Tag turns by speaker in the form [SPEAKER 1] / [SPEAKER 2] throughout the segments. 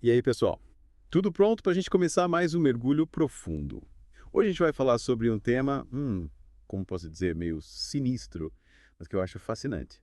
[SPEAKER 1] E aí, pessoal? Tudo pronto para a gente começar mais um mergulho profundo. Hoje a gente vai falar sobre um tema, como posso dizer, meio sinistro, mas que eu acho fascinante.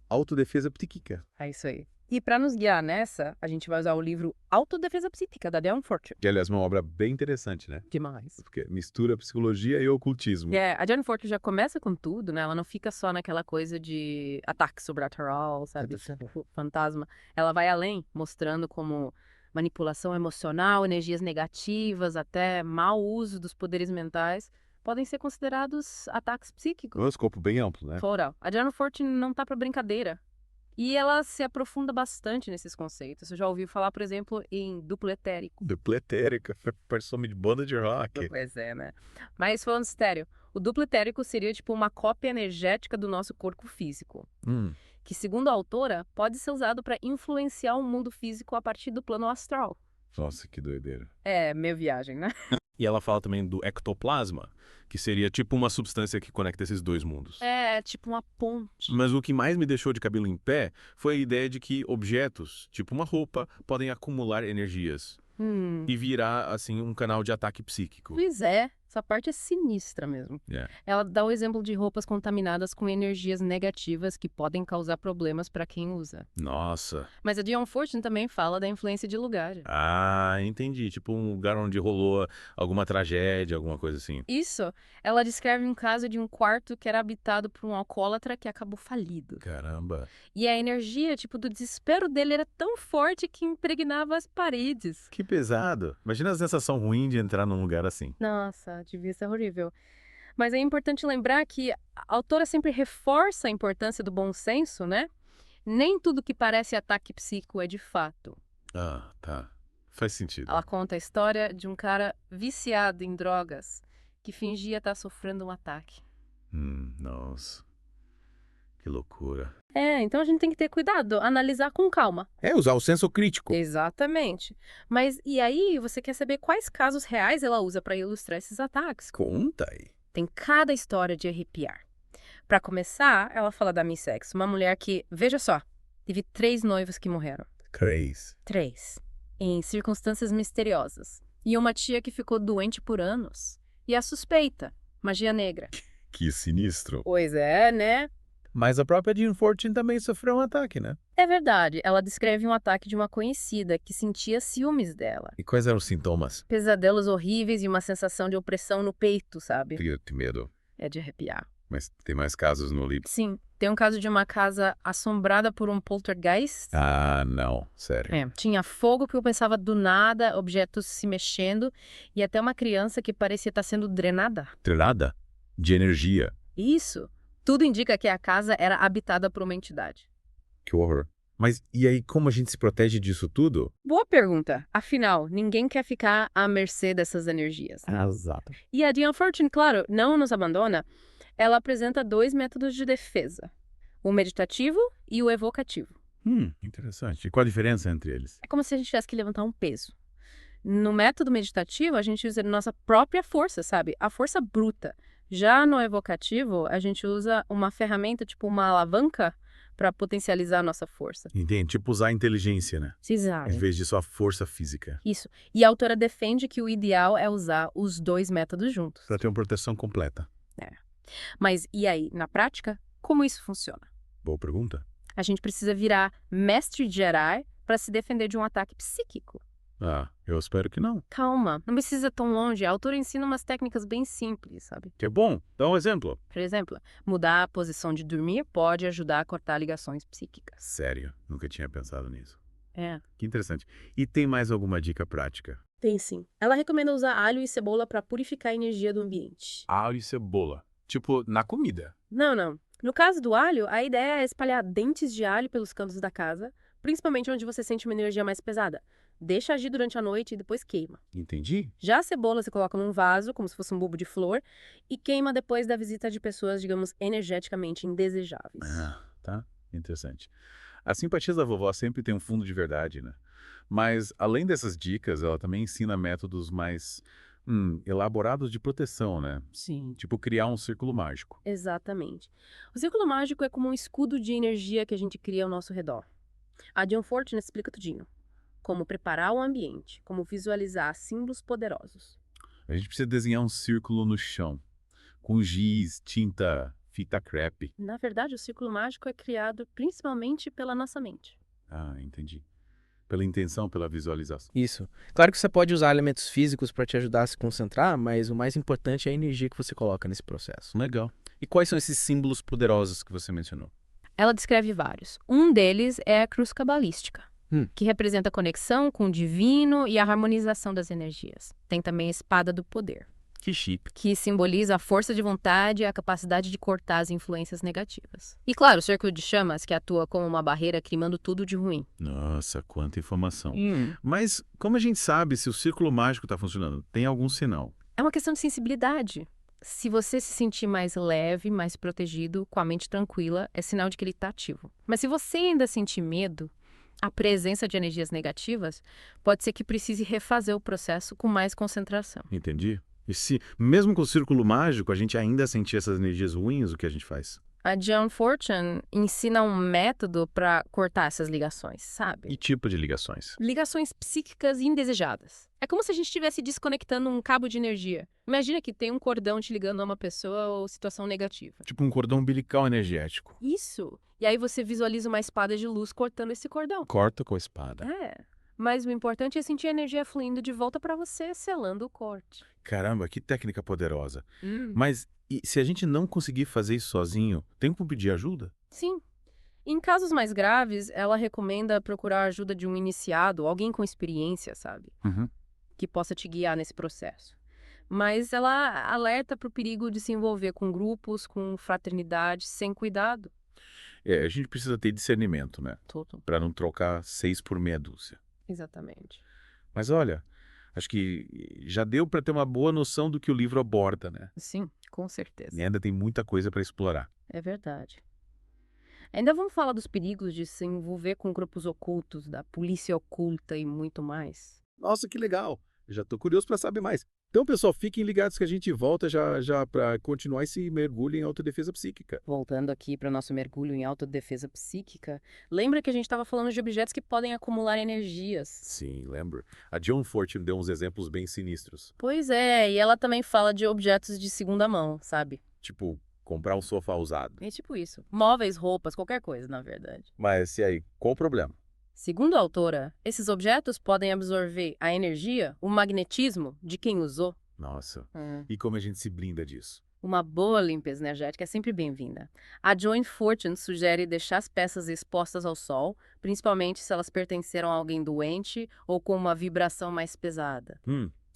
[SPEAKER 1] Autodefesa psíquica,
[SPEAKER 2] É isso aí. E para nos guiar nessa, a gente vai usar o livro Autodefesa Psíquica, da Diane Fortune.
[SPEAKER 1] que aliás é uma obra bem interessante, né?
[SPEAKER 2] Demais.
[SPEAKER 1] Porque mistura psicologia e ocultismo.
[SPEAKER 2] A Diane Fortune já começa com tudo, né? Ela não fica só naquela coisa de ataque sobrenatural, sabe? Tipo, fantasma. Ela vai além, mostrando como manipulação emocional, energias negativas, até mau uso dos poderes mentais podem ser considerados ataques psíquicos.
[SPEAKER 1] Um escopo bem amplo, né?
[SPEAKER 2] Floral. A Diane Fortune não tá para brincadeira. E ela se aprofunda bastante nesses conceitos. Você já ouviu falar, por exemplo, em duplo etérico?
[SPEAKER 1] Dupla etérica, parece nome de banda de rock.
[SPEAKER 2] Pois é, né? Mas falando sério, o duplo etérico seria tipo uma cópia energética do nosso corpo físico,
[SPEAKER 1] Hum,
[SPEAKER 2] que, segundo a autora, pode ser usado para influenciar o mundo físico a partir do plano astral.
[SPEAKER 1] nossa, que doideira.
[SPEAKER 2] É, meio viagem, né?
[SPEAKER 3] E ela fala também do ectoplasma, que seria tipo uma substância que conecta esses dois mundos.
[SPEAKER 2] É, tipo uma ponte.
[SPEAKER 3] Mas o que mais me deixou de cabelo em pé foi a ideia de que objetos, tipo uma roupa, podem acumular energias e virar, assim, um canal de ataque psíquico.
[SPEAKER 2] Pois é, essa parte é sinistra mesmo.
[SPEAKER 3] É.
[SPEAKER 2] Ela dá o exemplo de roupas contaminadas com energias negativas que podem causar problemas para quem usa.
[SPEAKER 3] Nossa.
[SPEAKER 2] Mas a Dion Fortune também fala da influência de lugar.
[SPEAKER 3] Ah, entendi. Tipo um lugar onde rolou alguma tragédia, alguma coisa assim.
[SPEAKER 2] Isso, ela descreve um caso de um quarto que era habitado por um alcoólatra que acabou falido.
[SPEAKER 3] Caramba.
[SPEAKER 2] E a energia, tipo, do desespero dele era tão forte que impregnava as paredes.
[SPEAKER 3] Que pesado. Imagina a sensação ruim de entrar num lugar assim.
[SPEAKER 2] Nossa, devia ser horrível. Mas é importante lembrar que a autora sempre reforça a importância do bom senso, né? Nem tudo que parece ataque psíquico é de fato.
[SPEAKER 3] Ah, tá. Faz sentido.
[SPEAKER 2] Ela conta a história de um cara viciado em drogas que fingia estar sofrendo um ataque.
[SPEAKER 3] Nossa. Que loucura.
[SPEAKER 2] Então a gente tem que ter cuidado, analisar com calma.
[SPEAKER 1] É usar o senso crítico.
[SPEAKER 2] Exatamente. Mas e aí, você quer saber quais casos reais ela usa para ilustrar esses ataques?
[SPEAKER 1] Conta aí.
[SPEAKER 2] Tem cada história de arrepiar. Para começar, ela fala da Miss X, uma mulher que, veja só, teve 3 noivos que morreram.
[SPEAKER 1] Crazy.
[SPEAKER 2] 3. Em circunstâncias misteriosas. E uma tia que ficou doente por anos. E a suspeita, magia negra.
[SPEAKER 1] Que sinistro.
[SPEAKER 2] Pois é, né?
[SPEAKER 1] Mas a própria Jean Fortune também sofreu um ataque, né?
[SPEAKER 2] É verdade, ela descreve um ataque de uma conhecida que sentia ciúmes dela.
[SPEAKER 1] E quais eram os sintomas?
[SPEAKER 2] Pesadelos horríveis e uma sensação de opressão no peito, sabe?
[SPEAKER 1] Que medo.
[SPEAKER 2] É de arrepiar.
[SPEAKER 1] Mas tem mais casos no livro?
[SPEAKER 2] Sim, tem um caso de uma casa assombrada por um poltergeist.
[SPEAKER 1] Ah, não. Sério.
[SPEAKER 2] Tinha fogo que eu pensava do nada, objetos se mexendo e até uma criança que parecia estar sendo drenada.
[SPEAKER 1] Treinada? De energia.
[SPEAKER 2] Isso. Tudo indica que a casa era habitada por uma entidade.
[SPEAKER 1] Que horror. Mas e aí, como a gente se protege disso tudo?
[SPEAKER 2] Boa pergunta. Afinal, ninguém quer ficar à mercê dessas energias.
[SPEAKER 1] Exato.
[SPEAKER 2] E a Diane Fortune, claro, não nos abandona. Ela apresenta 2 métodos de defesa. O meditativo e o evocativo.
[SPEAKER 1] Interessante. E qual a diferença entre eles?
[SPEAKER 2] É como se a gente tivesse que levantar um peso. No método meditativo, a gente usa a nossa própria força, sabe? A força bruta. Já no evocativo, a gente usa uma ferramenta, tipo uma alavanca, para potencializar a nossa força.
[SPEAKER 1] Entende? Tipo usar a inteligência, né?
[SPEAKER 2] Exato.
[SPEAKER 1] Em vez de só a força física.
[SPEAKER 2] Isso. E a autora defende que o ideal é usar os 2 métodos juntos.
[SPEAKER 1] Para ter uma proteção completa.
[SPEAKER 2] Mas e aí, na prática, como isso funciona?
[SPEAKER 1] Boa pergunta.
[SPEAKER 2] A gente precisa virar mestre Jedi para se defender de um ataque psíquico.
[SPEAKER 1] Ah, eu espero que não.
[SPEAKER 2] Calma, não precisa ir tão longe. A autora ensina umas técnicas bem simples, sabe?
[SPEAKER 1] Que é bom. Dá um exemplo.
[SPEAKER 2] Por exemplo, mudar a posição de dormir pode ajudar a cortar ligações psíquicas.
[SPEAKER 1] Sério, nunca tinha pensado nisso.
[SPEAKER 2] É.
[SPEAKER 1] Que interessante. E tem mais alguma dica prática?
[SPEAKER 2] Tem sim. Ela recomenda usar alho e cebola para purificar a energia do ambiente.
[SPEAKER 3] Alho e cebola. Tipo, na comida.
[SPEAKER 2] Não. No caso do alho, a ideia é espalhar dentes de alho pelos cantos da casa, principalmente onde você sente uma energia mais pesada. Deixa agir durante a noite e depois queima.
[SPEAKER 1] Entendi.
[SPEAKER 2] Já a cebola você coloca num vaso, como se fosse um bulbo de flor, e queima depois da visita de pessoas, digamos, energeticamente indesejáveis.
[SPEAKER 1] Ah, tá. Interessante. As simpatias da vovó sempre tem um fundo de verdade, né? Mas, além dessas dicas, ela também ensina métodos mais elaborados de proteção, né?
[SPEAKER 2] Sim.
[SPEAKER 1] Tipo criar um círculo mágico.
[SPEAKER 2] Exatamente. O círculo mágico é como um escudo de energia que a gente cria ao nosso redor. A Dion Fortune explica tudinho. como preparar o ambiente, como visualizar símbolos poderosos.
[SPEAKER 1] A gente precisa desenhar um círculo no chão, com giz, tinta, fita crepe.
[SPEAKER 2] Na verdade, o círculo mágico é criado principalmente pela nossa mente.
[SPEAKER 1] Ah, entendi. Pela intenção, pela visualização.
[SPEAKER 4] Isso. Claro que você pode usar elementos físicos para te ajudar a se concentrar, mas o mais importante é a energia que você coloca nesse processo.
[SPEAKER 1] Legal. E quais são esses símbolos poderosos que você mencionou?
[SPEAKER 2] Ela descreve vários. Um deles é a cruz cabalística, que representa a conexão com o divino e a harmonização das energias. Tem também a espada do poder,
[SPEAKER 1] Que chip.
[SPEAKER 2] que simboliza a força de vontade e a capacidade de cortar as influências negativas. E claro, o círculo de chamas, que atua como uma barreira queimando tudo de ruim.
[SPEAKER 1] Nossa, quanta informação. Mas como a gente sabe se o círculo mágico está funcionando? Tem algum sinal?
[SPEAKER 2] É uma questão de sensibilidade. Se você se sentir mais leve, mais protegido, com a mente tranquila, é sinal de que ele está ativo. Mas se você ainda sentir medo, a presença de energias negativas, pode ser que precise refazer o processo com mais concentração.
[SPEAKER 1] Entendi. E se, mesmo com o círculo mágico, a gente ainda sentir essas energias ruins, o que a gente faz?
[SPEAKER 2] A Joan Fortune ensina um método para cortar essas ligações, sabe?
[SPEAKER 1] Que tipo de ligações?
[SPEAKER 2] Ligações psíquicas indesejadas. É como se a gente estivesse desconectando um cabo de energia. Imagina que tem um cordão te ligando a uma pessoa ou situação negativa.
[SPEAKER 1] Tipo um cordão umbilical energético.
[SPEAKER 2] Isso! E aí você visualiza uma espada de luz cortando esse cordão.
[SPEAKER 1] Corta com a espada.
[SPEAKER 2] É. Mas o importante é sentir a energia fluindo de volta para você, selando o corte.
[SPEAKER 1] Caramba, que técnica poderosa. Mas e se a gente não conseguir fazer isso sozinho, tem como pedir ajuda?
[SPEAKER 2] Sim. Em casos mais graves, ela recomenda procurar a ajuda de um iniciado, alguém com experiência, sabe? Que possa te guiar nesse processo. Mas ela alerta para o perigo de se envolver com grupos, com fraternidade, sem cuidado.
[SPEAKER 1] É, a gente precisa ter discernimento, né?
[SPEAKER 2] Tudo.
[SPEAKER 1] Para não trocar 6 por meia dúzia.
[SPEAKER 2] Exatamente.
[SPEAKER 1] Mas olha, acho que já deu para ter uma boa noção do que o livro aborda, né?
[SPEAKER 2] Sim, com certeza.
[SPEAKER 1] E ainda tem muita coisa para explorar.
[SPEAKER 2] É verdade. Ainda vamos falar dos perigos de se envolver com grupos ocultos, da polícia oculta e muito mais.
[SPEAKER 1] Nossa, que legal! Já estou curioso para saber mais. Então, pessoal, fiquem ligados que a gente volta já para continuar esse mergulho em autodefesa psíquica.
[SPEAKER 2] Voltando aqui para o nosso mergulho em autodefesa psíquica, lembra que a gente estava falando de objetos que podem acumular energias?
[SPEAKER 1] Sim, lembro. A Joan Fortune deu uns exemplos bem sinistros.
[SPEAKER 2] Pois é, e ela também fala de objetos de segunda mão, sabe?
[SPEAKER 1] Tipo, comprar um sofá usado.
[SPEAKER 2] É tipo isso. Móveis, roupas, qualquer coisa, na verdade.
[SPEAKER 1] Mas e aí, qual o problema?
[SPEAKER 2] Segundo a autora, esses objetos podem absorver a energia, o magnetismo de quem usou.
[SPEAKER 1] Nossa, e como a gente se blinda disso?
[SPEAKER 2] Uma boa limpeza energética é sempre bem-vinda. A Joan Fortune sugere deixar as peças expostas ao sol, principalmente se elas pertenceram a alguém doente ou com uma vibração mais pesada.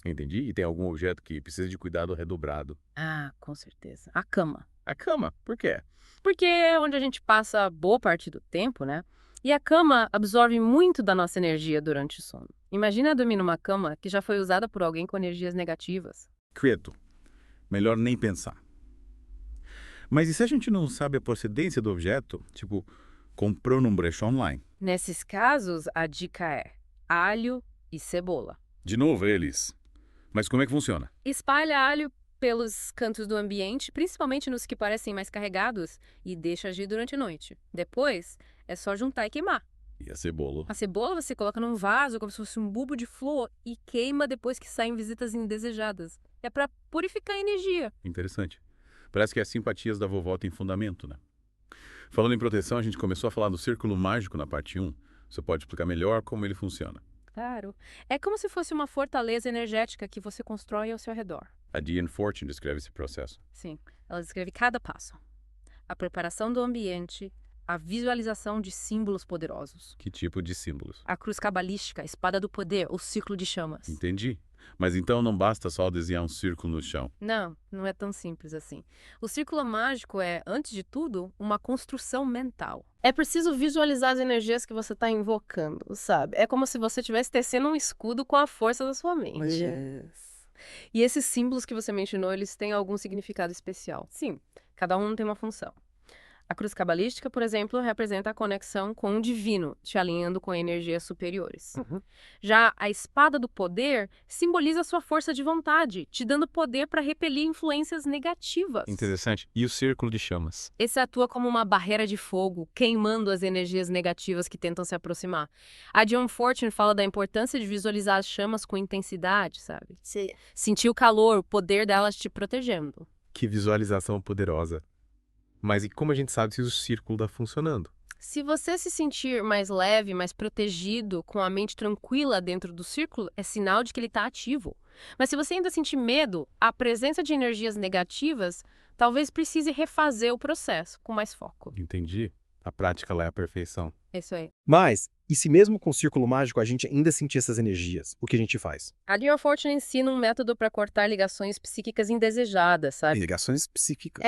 [SPEAKER 1] Entendi. E tem algum objeto que precisa de cuidado redobrado?
[SPEAKER 2] Ah, com certeza. A cama.
[SPEAKER 1] A cama. Por quê?
[SPEAKER 2] Porque é onde a gente passa boa parte do tempo, né? E a cama absorve muito da nossa energia durante o sono. Imagina dormir numa cama que já foi usada por alguém com energias negativas.
[SPEAKER 1] Credo. Melhor nem pensar. Mas e se a gente não sabe a procedência do objeto? Tipo, comprou num brechó online.
[SPEAKER 2] Nesses casos, a dica é alho e cebola.
[SPEAKER 1] De novo, eles. Mas como é que funciona?
[SPEAKER 2] Espalha alho pelos cantos do ambiente, principalmente nos que parecem mais carregados, e deixa agir durante a noite. Depois, é só juntar e queimar.
[SPEAKER 1] E a cebola?
[SPEAKER 2] A cebola você coloca num vaso como se fosse um bulbo de flor e queima depois que saem visitas indesejadas. É para purificar a energia.
[SPEAKER 1] Interessante. Parece que as simpatias da vovó têm fundamento, né? Falando em proteção, a gente começou a falar do círculo mágico na parte 1. Você pode explicar melhor como ele funciona?
[SPEAKER 2] Claro. É como se fosse uma fortaleza energética que você constrói ao seu redor.
[SPEAKER 1] A Joan Fortune descreve esse processo.
[SPEAKER 2] Sim, ela descreve cada passo. A preparação do ambiente, a visualização de símbolos poderosos.
[SPEAKER 1] Que tipo de símbolos?
[SPEAKER 2] A cruz cabalística, a espada do poder, o círculo de chamas.
[SPEAKER 1] Entendi. Mas então não basta só desenhar um círculo no chão.
[SPEAKER 2] Não, não é tão simples assim. O círculo mágico é, antes de tudo, uma construção mental. É preciso visualizar as energias que você está invocando, sabe? É como se você estivesse tecendo um escudo com a força da sua mente. E esses símbolos que você mencionou, eles têm algum significado especial. Sim, cada um tem uma função. A cruz cabalística, por exemplo, representa a conexão com o divino, te alinhando com energias superiores. Já a espada do poder simboliza a sua força de vontade, te dando poder para repelir influências negativas.
[SPEAKER 3] Interessante. E o círculo de chamas?
[SPEAKER 2] Esse atua como uma barreira de fogo, queimando as energias negativas que tentam se aproximar. A John Fortune fala da importância de visualizar as chamas com intensidade, sabe? Sentir o calor, o poder delas te protegendo.
[SPEAKER 3] Que visualização poderosa. Mas e como a gente sabe se o círculo está funcionando?
[SPEAKER 2] Se você se sentir mais leve, mais protegido, com a mente tranquila dentro do círculo, é sinal de que ele está ativo. Mas se você ainda sentir medo, a presença de energias negativas talvez precise refazer o processo com mais foco.
[SPEAKER 3] Entendi. A prática lá é a perfeição.
[SPEAKER 2] É isso aí.
[SPEAKER 5] Mas, e se mesmo com o círculo mágico a gente ainda sentir essas energias, o que a gente faz?
[SPEAKER 2] A John Fortune ensina um método para cortar ligações psíquicas indesejadas, sabe?
[SPEAKER 5] Ligações psíquicas.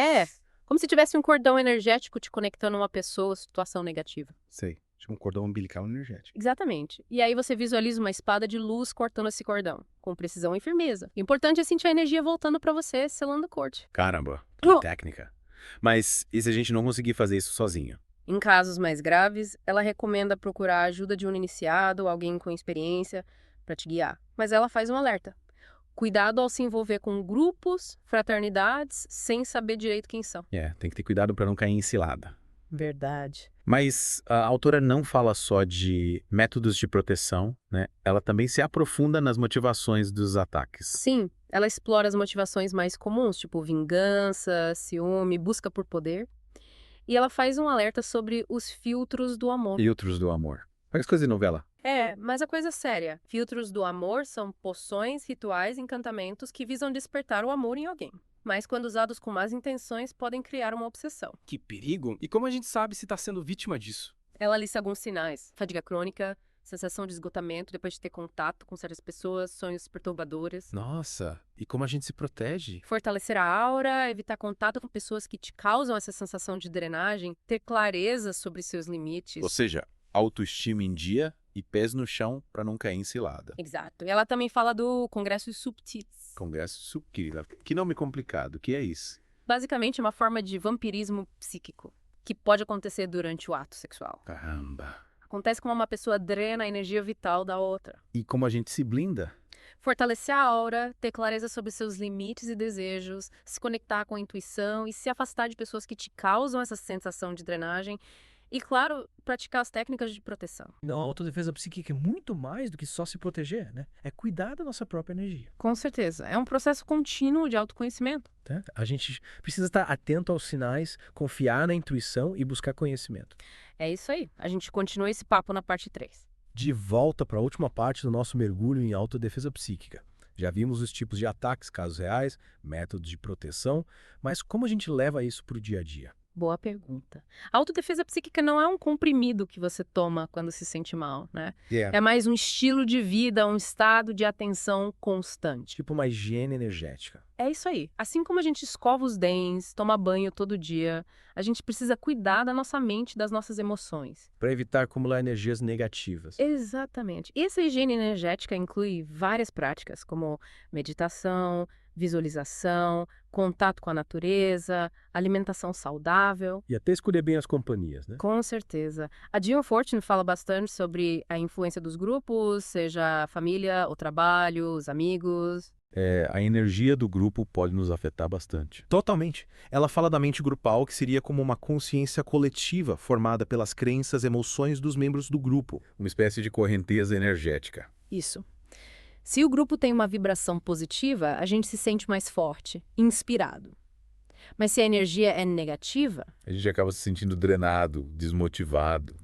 [SPEAKER 2] Como se tivesse um cordão energético te conectando a uma pessoa, situação negativa.
[SPEAKER 5] Sei. Tipo um cordão umbilical energético.
[SPEAKER 2] Exatamente. E aí você visualiza uma espada de luz cortando esse cordão, com precisão e firmeza. O importante é sentir a energia voltando para você, selando o corte.
[SPEAKER 1] Caramba, que técnica. Mas e se a gente não conseguir fazer isso sozinho?
[SPEAKER 2] Em casos mais graves, ela recomenda procurar a ajuda de um iniciado, alguém com experiência, para te guiar. Mas ela faz um alerta. Cuidado ao se envolver com grupos, fraternidades, sem saber direito quem são.
[SPEAKER 1] Tem que ter cuidado para não cair em cilada.
[SPEAKER 2] Verdade.
[SPEAKER 1] Mas a autora não fala só de métodos de proteção, né? Ela também se aprofunda nas motivações dos ataques.
[SPEAKER 2] Sim, ela explora as motivações mais comuns, tipo vingança, ciúme, busca por poder. E ela faz um alerta sobre os filtros do amor.
[SPEAKER 1] Filtros do amor. Faz coisa de novela.
[SPEAKER 2] Mas a coisa é séria. Filtros do amor são poções, rituais, encantamentos que visam despertar o amor em alguém. Mas quando usados com más intenções, podem criar uma obsessão.
[SPEAKER 6] Que perigo! E como a gente sabe se está sendo vítima disso?
[SPEAKER 2] Ela lista alguns sinais: fadiga crônica, sensação de esgotamento depois de ter contato com certas pessoas, sonhos perturbadores.
[SPEAKER 3] Nossa, e como a gente se protege?
[SPEAKER 2] Fortalecer a aura, evitar contato com pessoas que te causam essa sensação de drenagem, ter clareza sobre seus limites.
[SPEAKER 1] Ou seja, autoestima em dia e pés no chão para não cair em cilada.
[SPEAKER 2] Exato. E ela também fala do Congressos Subtis.
[SPEAKER 1] Congresso subtil. Que nome complicado. O que é isso?
[SPEAKER 2] Basicamente, é uma forma de vampirismo psíquico, que pode acontecer durante o ato sexual.
[SPEAKER 1] Caramba.
[SPEAKER 2] Acontece como uma pessoa drena a energia vital da outra.
[SPEAKER 1] E como a gente se blinda?
[SPEAKER 2] Fortalecer a aura, ter clareza sobre seus limites e desejos, se conectar com a intuição e se afastar de pessoas que te causam essa sensação de drenagem. E, claro, praticar as técnicas de proteção.
[SPEAKER 7] A autodefesa psíquica é muito mais do que só se proteger, né? É cuidar da nossa própria energia.
[SPEAKER 2] Com certeza. É um processo contínuo de autoconhecimento.
[SPEAKER 7] Tá? A gente precisa estar atento aos sinais, confiar na intuição e buscar conhecimento.
[SPEAKER 2] É isso aí. A gente continua esse papo na parte 3.
[SPEAKER 5] De volta para a última parte do nosso mergulho em autodefesa psíquica. Já vimos os tipos de ataques, casos reais, métodos de proteção, mas como a gente leva isso para o dia a dia?
[SPEAKER 2] Boa pergunta. A autodefesa psíquica não é um comprimido que você toma quando se sente mal, né? É mais um estilo de vida, um estado de atenção constante.
[SPEAKER 5] Tipo uma higiene energética.
[SPEAKER 2] É isso aí. Assim como a gente escova os dentes, toma banho todo dia, a gente precisa cuidar da nossa mente, das nossas emoções.
[SPEAKER 5] Para evitar acumular energias negativas.
[SPEAKER 2] Exatamente. E essa higiene energética inclui várias práticas, como meditação, visualização, contato com a natureza, alimentação saudável.
[SPEAKER 5] E até escolher bem as companhias, né?
[SPEAKER 2] Com certeza. A John Fortune fala bastante sobre a influência dos grupos, seja a família, o trabalho, os amigos.
[SPEAKER 1] A energia do grupo pode nos afetar bastante.
[SPEAKER 5] Totalmente. Ela fala da mente grupal, que seria como uma consciência coletiva formada pelas crenças e emoções dos membros do grupo.
[SPEAKER 1] Uma espécie de correnteza energética.
[SPEAKER 2] Isso. Se o grupo tem uma vibração positiva, a gente se sente mais forte, inspirado. Mas se a energia é negativa...
[SPEAKER 1] A gente acaba se sentindo drenado, desmotivado.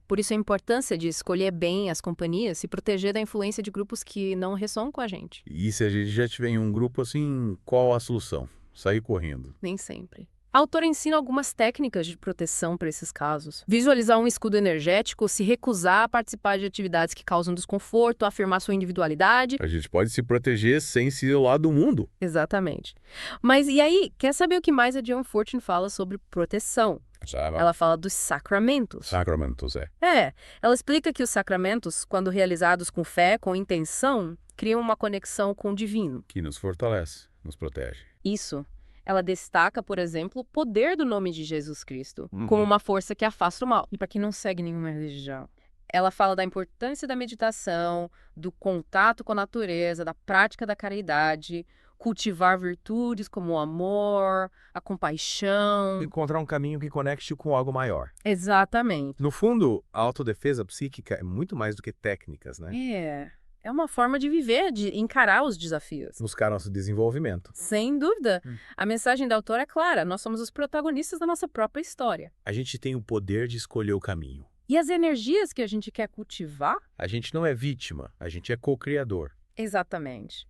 [SPEAKER 2] Por isso a importância de escolher bem as companhias, se proteger da influência de grupos que não ressonam com a gente.
[SPEAKER 1] E se a gente já tiver em um grupo assim, qual a solução? Sair correndo.
[SPEAKER 2] Nem sempre. A autora ensina algumas técnicas de proteção para esses casos. Visualizar um escudo energético, se recusar a participar de atividades que causam desconforto, afirmar sua individualidade.
[SPEAKER 1] A gente pode se proteger sem se isolar do mundo.
[SPEAKER 2] Exatamente. Mas e aí, quer saber o que mais a John Fortune fala sobre proteção? Ela fala dos sacramentos.
[SPEAKER 1] Sacramentos,
[SPEAKER 2] Ela explica que os sacramentos, quando realizados com fé, com intenção, criam uma conexão com o divino.
[SPEAKER 1] Que nos fortalece, nos protege.
[SPEAKER 2] Isso. Ela destaca, por exemplo, o poder do nome de Jesus Cristo,
[SPEAKER 1] Uhum.
[SPEAKER 2] como uma força que afasta o mal. E para quem não segue nenhuma religião. Ela fala da importância da meditação, do contato com a natureza, da prática da caridade, cultivar virtudes como o amor, a compaixão.
[SPEAKER 5] Encontrar um caminho que conecte com algo maior.
[SPEAKER 2] Exatamente.
[SPEAKER 5] No fundo, a autodefesa psíquica é muito mais do que técnicas, né?
[SPEAKER 2] É uma forma de viver, de encarar os desafios.
[SPEAKER 5] Buscar nosso desenvolvimento.
[SPEAKER 2] Sem dúvida. A mensagem da autora é clara, nós somos os protagonistas da nossa própria história.
[SPEAKER 5] A gente tem o poder de escolher o caminho.
[SPEAKER 2] E as energias que a gente quer cultivar?
[SPEAKER 5] A gente não é vítima, a gente é co-criador.
[SPEAKER 2] Exatamente.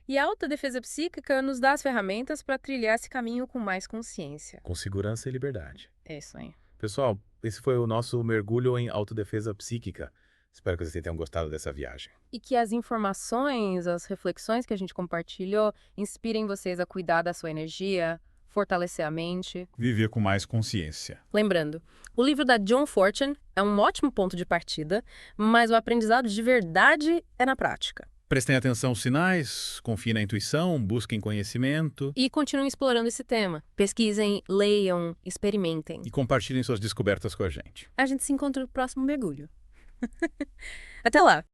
[SPEAKER 2] E a autodefesa psíquica nos dá as ferramentas para trilhar esse caminho com mais consciência.
[SPEAKER 5] Com segurança e liberdade.
[SPEAKER 2] É isso aí.
[SPEAKER 5] Pessoal, esse foi o nosso mergulho em autodefesa psíquica. Espero que vocês tenham gostado dessa viagem.
[SPEAKER 2] E que as informações, as reflexões que a gente compartilhou inspirem vocês a cuidar da sua energia, fortalecer a mente.
[SPEAKER 8] Viver com mais consciência.
[SPEAKER 2] Lembrando, o livro da John Fortune é um ótimo ponto de partida, mas o aprendizado de verdade é na prática.
[SPEAKER 8] Prestem atenção aos sinais, confiem na intuição, busquem conhecimento
[SPEAKER 2] E continuem explorando esse tema. Pesquisem, leiam, experimentem.
[SPEAKER 8] e compartilhem suas descobertas com a gente.
[SPEAKER 2] A gente se encontra no próximo mergulho. Até lá!